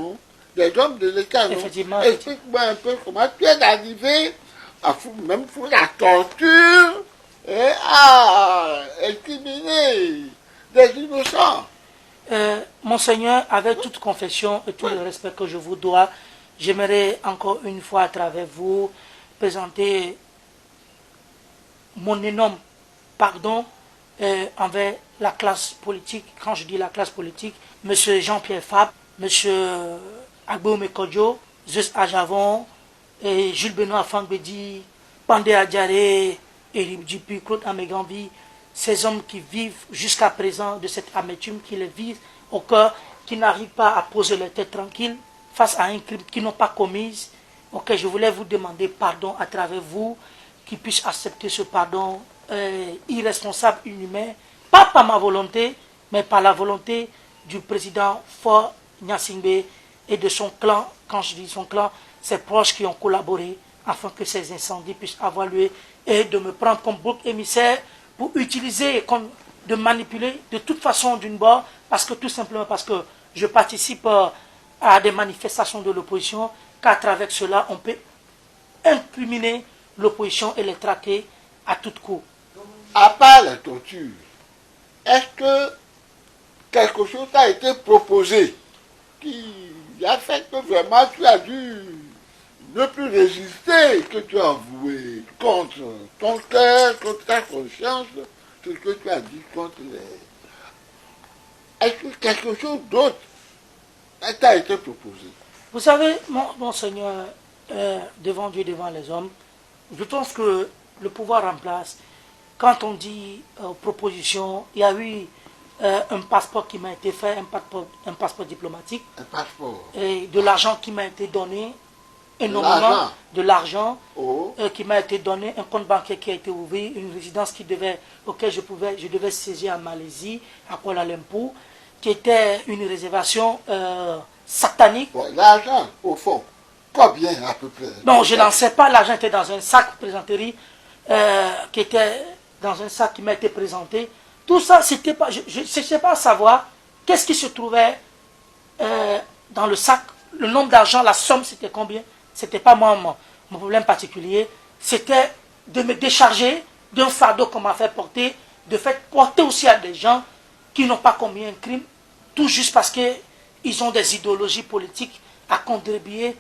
non? Des hommes de l'État, non? Effectivement. Explique-moi un peu comment tu es arrivé à même pour la torture et à incriminer des innocents. Monseigneur, avec toute confession et tout le respect que je vous dois, j'aimerais encore une fois à travers vous présenter mon énorme pardon envers la classe politique. Quand je dis la classe politique, M. Jean-Pierre Fabre, M. Agbo Mekodjo, Zeus Ajavon, et Jules Benoît Fangbedi, Pandé Adjaré, Éric Dupuis, Claude Amégambi, ces hommes qui vivent jusqu'à présent de cette amertume, qui les vivent au cœur, qui n'arrivent pas à poser leur tête tranquille face à un crime qu'ils n'ont pas commis. Ok, je voulais vous demander pardon à travers vous, qu'ils puissent accepter ce pardon irresponsable, inhumain, pas par ma volonté, mais par la volonté du président Faure Gnassingbé et de son clan. Quand je dis son clan, ses proches qui ont collaboré afin que ces incendies puissent avoir lieu et de me prendre comme bouc émissaire pour utiliser, de manipuler de toute façon d'une bord, parce que tout simplement parce que je participe à des manifestations de l'opposition, qu'à travers cela, on peut incriminer l'opposition et les traquer à tout coup. À part la torture, est-ce que quelque chose t'a été proposé qui a fait que vraiment tu as dû ne plus résister, que tu as avoué contre ton cœur, contre ta conscience, ce que tu as dit contre les... Est-ce que quelque chose d'autre t'a été proposé? Vous savez, mon Seigneur, devant Dieu, devant les hommes, je pense que le pouvoir en place, quand on dit proposition, il y a eu un passeport qui m'a été fait, un passeport diplomatique. Un passeport. Et de l'argent qui m'a été donné, énormément de l'argent qui m'a été donné, un compte bancaire qui a été ouvert, une résidence auquel je devais saisir en Malaisie, à Kuala Lumpur, qui était une réservation satanique. L'argent, au fond, combien à peu près? Non, je n'en sais pas, l'argent était dans un sac présenterie, qui était dans un sac qui m'a été présenté. Tout ça, c'était pas, je ne sais pas savoir qu'est-ce qui se trouvait dans le sac, le nombre d'argent, la somme, c'était combien. C'était pas moi mon problème particulier. C'était de me décharger d'un fardeau qu'on m'a fait porter, de faire porter aussi à des gens qui n'ont pas commis un crime, tout juste parce qu'ils ont des idéologies politiques à contribuer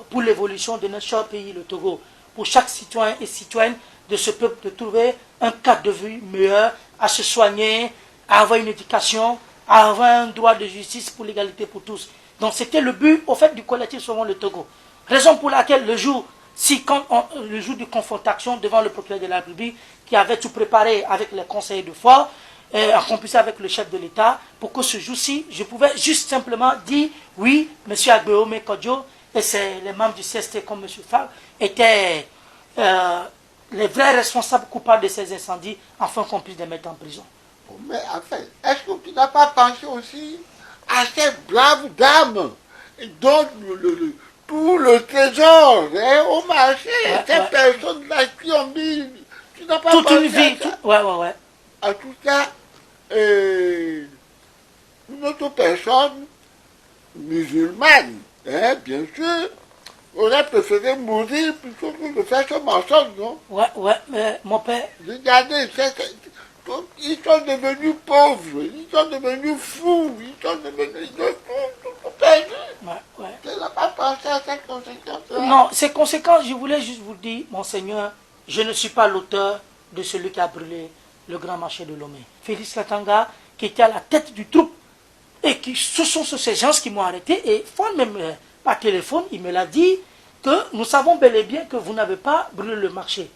pour l'évolution de notre cher pays, le Togo. Pour chaque citoyen et citoyenne de ce peuple de trouver un cadre de vie meilleur, à se soigner, à avoir une éducation, à avoir un droit de justice pour l'égalité pour tous. Donc c'était le but au fait du collectif Sauvons le Togo. Raison pour laquelle le jour de confrontation devant le procureur de la République, qui avait tout préparé avec les conseillers de Faure, en complicité avec le chef de l'État, pour que ce jour-ci, je pouvais juste simplement dire oui, M. Agbo Mekodjo et les membres du CST comme M. Fabre étaient les vrais responsables coupables de ces incendies, afin qu'on puisse les mettre en prison. Mais enfin, est-ce que tu n'as pas pensé aussi à ces braves dames dont tout le trésor au marché, ces personnes-là qui ont mis, tu n'as pas toute pensé une vie, à tout ça, une autre personne musulmane, bien sûr, aurait préféré mourir plutôt que de faire ce mensonge, non? Mais mon père... Regardez, ils sont devenus pauvres, ils sont devenus fous, ils sont devenus tout perdus. Tu n'as pas pensé à ces conséquences-là? Non, ces conséquences, je voulais juste vous dire, Monseigneur, je ne suis pas l'auteur de celui qui a brûlé le grand marché de Lomé. Félix Katanga, qui était à la tête du troupe, et ce sont ces gens qui m'ont arrêté, et Faure même par téléphone, il me l'a dit, que nous savons bel et bien que vous n'avez pas brûlé le marché.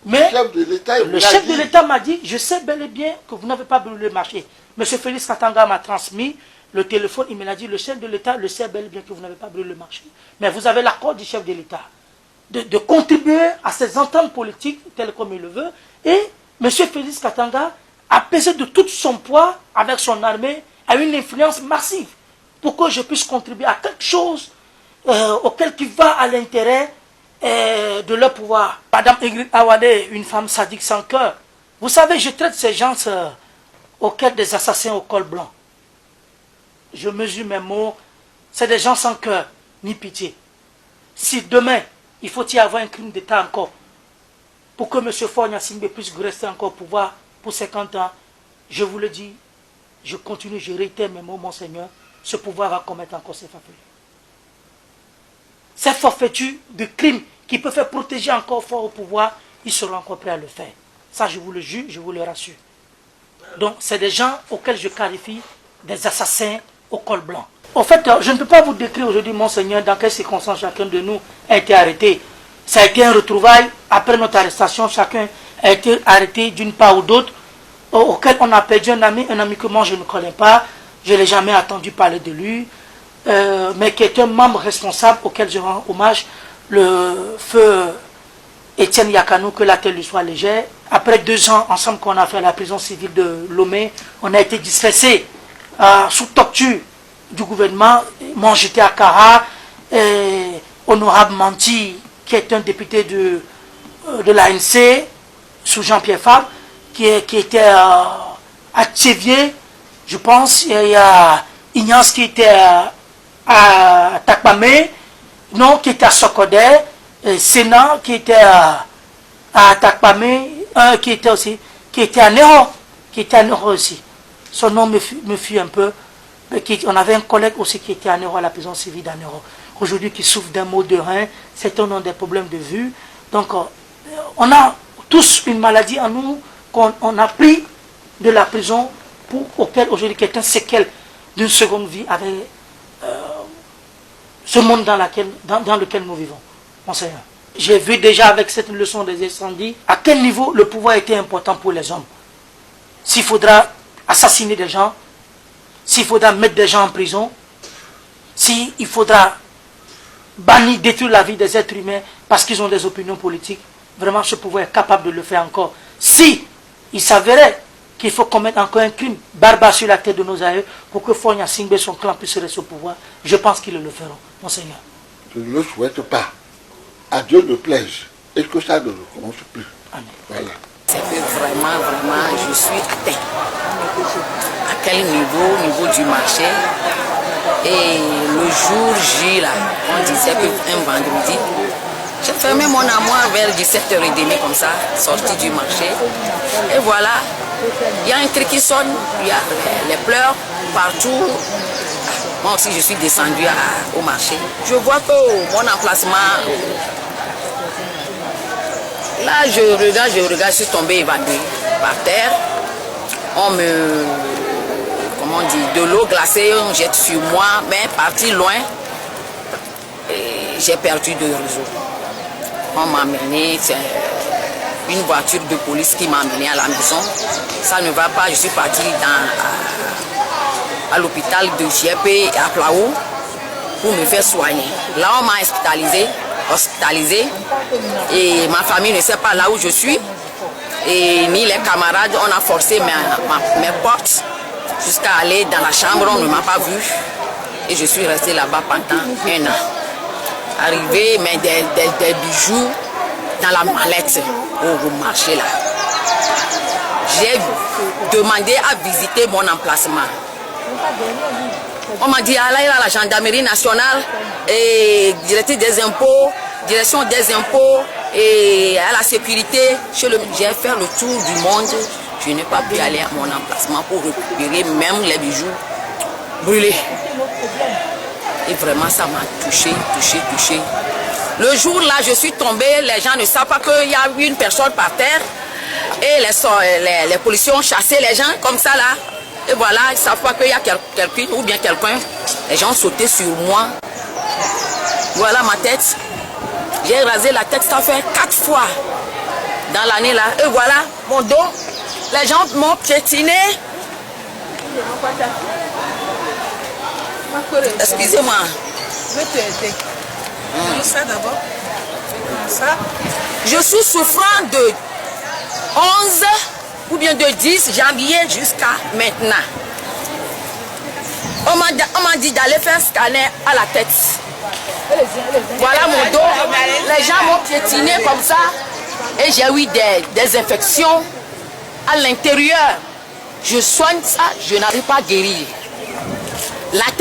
Mais le chef de l'État m'a dit, je sais bel et bien que vous n'avez pas brûlé le marché. M. Félix Katanga m'a transmis le téléphone, il me l'a dit, le chef de l'État le sait bel et bien que vous n'avez pas brûlé le marché. Mais vous avez l'accord du chef de l'État de contribuer à ces ententes politiques, telles comme il le veut. Et M. Félix Katanga a pesé de tout son poids avec son armée à une influence massive pour que je puisse contribuer à quelque chose auquel qui va à l'intérêt de leur pouvoir. Madame Ingrid Awade, une femme sadique sans cœur. Vous savez, je traite ces gens auxquels des assassins au col blanc. je mesure mes mots, c'est des gens sans cœur, ni pitié. Si demain, il faut y avoir un crime d'État encore, pour que M. Faure Gnassingbé puisse rester encore au pouvoir pour 50 ans, je vous le dis, je continue, je réitère mes mots, Monseigneur, ce pouvoir va commettre encore ces forfaitures. Ces forfaitures de crimes qui peuvent faire protéger encore Faure au pouvoir, ils seront encore prêts à le faire. Ça, je vous le jure, je vous le rassure. Donc, c'est des gens auxquels je qualifie des assassins au col blanc. En fait, je ne peux pas vous décrire aujourd'hui, Monseigneur, dans quelles circonstances chacun de nous a été arrêté. Ça a été un retrouvail. Après notre arrestation, chacun a été arrêté d'une part ou d'autre, auquel on a perdu un ami que moi je ne connais pas, je ne l'ai jamais entendu parler de lui, mais qui est un membre responsable auquel je rends hommage, le feu Étienne Yakanou, que la terre lui soit légère. Après 2 ans ensemble qu'on a fait à la prison civile de Lomé, on a été dispersés sous torture du gouvernement. Moi j'étais à Kara, Honorable Manti, qui est un député de l'ANC, sous Jean-Pierre Fabre, qui était à Tchévier, je pense. Il y a Ignace qui était à Takpamé, non, qui était à Sokodé, Sénat qui était à Takpamé, un qui était à Nero, aussi. Son nom me fuit un peu. On avait un collègue aussi qui était à Nero, à la prison civile d'Anero. Aujourd'hui, qui souffre d'un mot de rein, certains ont des problèmes de vue. Donc, on a tous une maladie en nous qu'on a pris de la prison auquel aujourd'hui quelqu'un séquelle d'une seconde vie avec ce monde dans lequel nous vivons. Monseigneur, j'ai vu déjà avec cette leçon des incendies à quel niveau le pouvoir était important pour les hommes. S'il faudra assassiner des gens, s'il faudra mettre des gens en prison, s'il faudra bannir, détruire la vie des êtres humains parce qu'ils ont des opinions politiques, vraiment ce pouvoir est capable de le faire encore. Si il s'avérait qu'il faut commettre encore un crime barbare sur la tête de nos aïeux pour que Faure Gnassingbé et son clan puissent rester au pouvoir, je pense qu'ils le feront, Monseigneur. Je ne le souhaite pas. À Dieu ne plaise. Et que ça ne recommence plus. Amen. Voilà. C'est que vraiment, je suis atteint. À quel niveau du marché. Et le jour J, là, on disait qu'un vendredi, j'ai fermé mon armoire vers 17h30 comme ça, sorti du marché. Et voilà, il y a un truc qui sonne, il y a les pleurs partout. Moi aussi, je suis descendu au marché. Je vois que mon emplacement, là, je regarde, je suis tombé évanouie par terre. On me, comment on dit, de l'eau glacée, on jette sur moi, mais parti loin, et j'ai perdu de réseau. On m'a amené, c'est une voiture de police qui m'a amené à la maison. Ça ne va pas, je suis parti à l'hôpital de JP à Plao pour me faire soigner. Là, on m'a hospitalisé et ma famille ne sait pas là où je suis. Et ni les camarades, on a forcé mes portes jusqu'à aller dans la chambre, on ne m'a pas vu. Et je suis resté là-bas pendant 1 an. Arrivé, mais des bijoux dans la mallette au marché là. J'ai demandé à visiter mon emplacement. On m'a dit, allez à la gendarmerie nationale et direction des impôts et à la sécurité. J'ai fait le tour du monde. Je n'ai pas pu aller à mon emplacement pour récupérer même les bijoux brûlés. Et vraiment, ça m'a touché. Le jour là, je suis tombée, les gens ne savent pas qu'il y a une personne par terre. Et les policiers ont chassé les gens comme ça là. Et voilà, ils ne savent pas qu'il y a quelqu'un ou bien quelqu'un. Les gens ont sauté sur moi. Voilà ma tête. J'ai rasé la tête, ça fait 4 fois dans l'année là. Et voilà, mon dos. Les gens m'ont piétiné. Excusez-moi. Je suis souffrant de 11 ou bien de 10 janvier jusqu'à maintenant. On m'a dit d'aller faire scanner à la tête. Voilà mon dos. Les gens m'ont piétiné comme ça. Et j'ai eu des infections à l'intérieur. Je soigne ça, je n'arrive pas à guérir. La tête